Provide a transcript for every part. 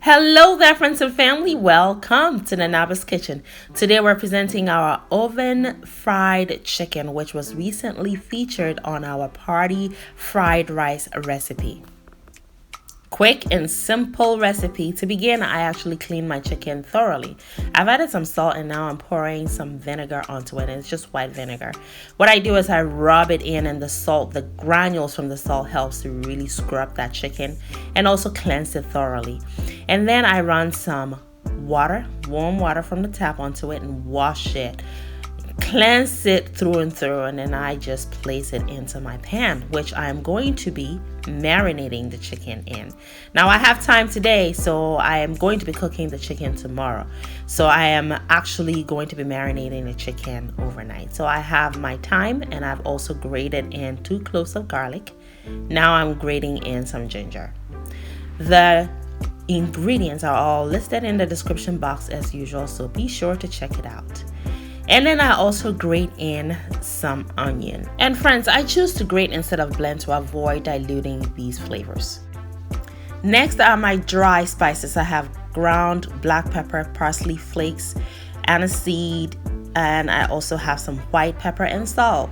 Hello there, friends and family. Welcome to Nanaba's Kitchen. Today we're presenting our oven fried chicken, which was recently featured on our party fried rice recipe. Quick and simple recipe. To begin, I actually cleaned my chicken thoroughly. I've added some salt and now I'm pouring some vinegar onto it, and it's just white vinegar. What I do is I rub it in, and the salt, the granules from the salt helps to really scrub that chicken and also cleanse it thoroughly. And then I run some water, warm water from the tap onto it and wash it. Cleanse it through and through, and then I just place it into my pan, which I am going to be marinating the chicken in. Now I have time today, so I am going to be cooking the chicken tomorrow. So I am actually going to be marinating the chicken overnight. So I have my thyme, and I've also grated in 2 cloves of garlic. Now I'm grating in some ginger. The ingredients are all listed in the description box as usual, so be sure to check it out. And then I also grate in some onion. And friends, I choose to grate instead of blend to avoid diluting these flavors. Next are my dry spices. I have ground black pepper, parsley flakes, aniseed, and I also have some white pepper and salt.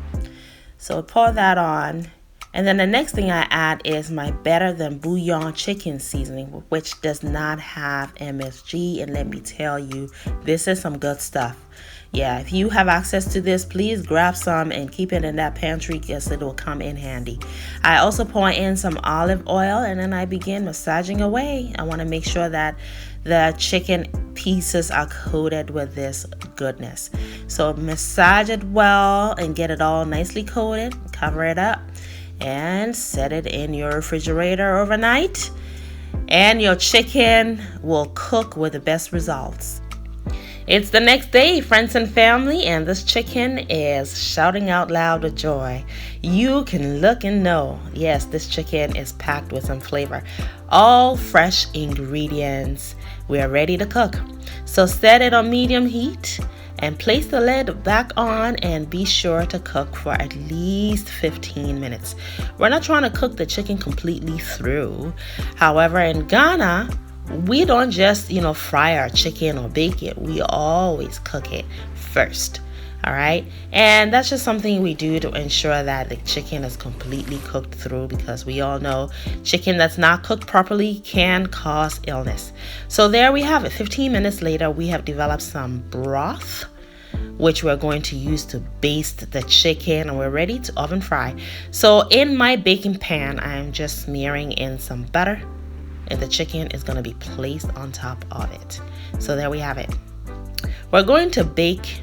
So pour that on. And then the next thing I add is my better than bouillon chicken seasoning, which does not have MSG. And let me tell you, this is some good stuff. Yeah, if you have access to this, please grab some and keep it in that pantry because it will come in handy. I also pour in some olive oil, and then I begin massaging away. I want to make sure that the chicken pieces are coated with this goodness. So massage it well and get it all nicely coated. Cover it up and set it in your refrigerator overnight, and your chicken will cook with the best results. It's the next day, friends and family, and this chicken is shouting out loud with joy. You can look and know, yes, this chicken is packed with some flavor. All fresh ingredients. We are ready to cook. So set it on medium heat and place the lid back on, and be sure to cook for at least 15 minutes. We're not trying to cook the chicken completely through. However, in Ghana, we don't just, fry our chicken or bake it. We always cook it first. All right. And that's just something we do to ensure that the chicken is completely cooked through, because we all know chicken that's not cooked properly can cause illness. So there we have it. 15 minutes later, we have developed some broth, which we're going to use to baste the chicken, and we're ready to oven fry. So in my baking pan, I'm just smearing in some butter, and the chicken is going to be placed on top of it. So there we have it. We're going to bake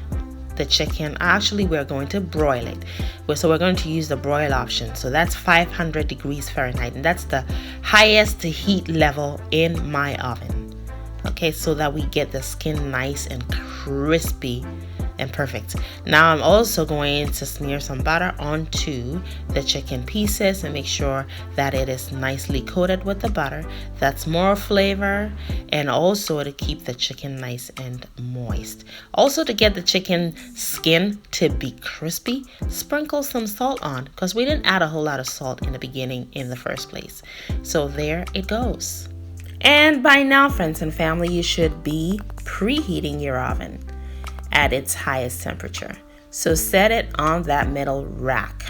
the chicken. Actually, we're going to broil it. So we're going to use the broil option. So that's 500 degrees Fahrenheit, and that's the highest heat level in my oven. Okay, so that we get the skin nice and crispy and perfect. Now I'm also going to smear some butter onto the chicken pieces and make sure that it is nicely coated with the butter. That's more flavor, and also to keep the chicken nice and moist. Also, to get the chicken skin to be crispy, sprinkle some salt on, because we didn't add a whole lot of salt in the beginning in the first place. So there it goes. And by now, friends and family, you should be preheating your oven at its highest temperature. So set it on that middle rack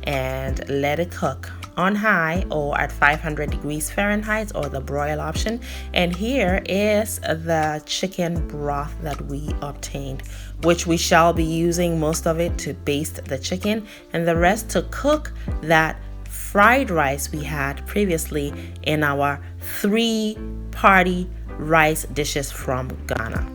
and let it cook on high or at 500 degrees Fahrenheit, or the broil option. And here is the chicken broth that we obtained, which we shall be using most of it to baste the chicken, and the rest to cook that fried rice we had previously in our 3 party rice dishes from Ghana.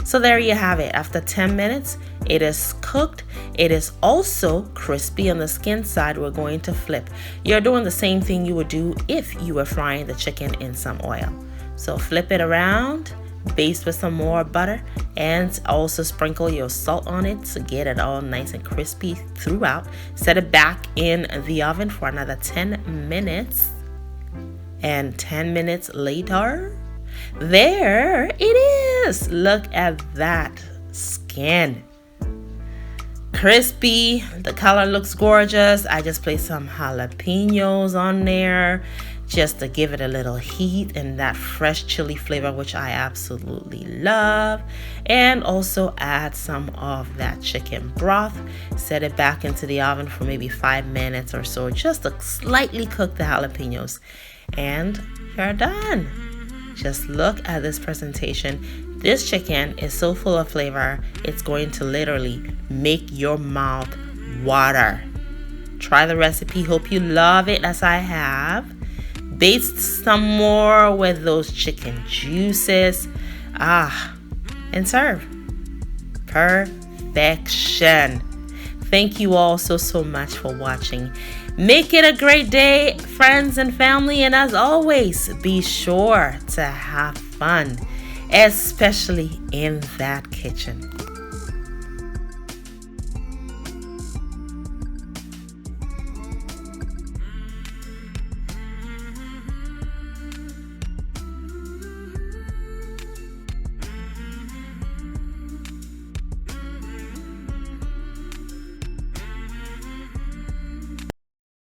So there you have it. After 10 minutes, it is cooked. It is also crispy on the skin side. We're going to flip. You're doing the same thing you would do if you were frying the chicken in some oil. So flip it around, baste with some more butter, and also sprinkle your salt on it to get it all nice and crispy throughout. Set it back in the oven for another 10 minutes. And 10 minutes later, there it is. Look at that skin. Crispy. The color looks gorgeous. I just placed some jalapeños on there just to give it a little heat and that fresh chili flavor, which I absolutely love. And also add some of that chicken broth. Set it back into the oven for maybe 5 minutes or so, just to slightly cook the jalapenos. And you're done. Just look at this presentation. This chicken is so full of flavor, it's going to literally make your mouth water. Try the recipe. Hope you love it as I have. Baste some more with those chicken juices. And serve. Perfection. Thank you all so much for watching. Make it a great day, friends and family. And as always, be sure to have fun, especially in that kitchen.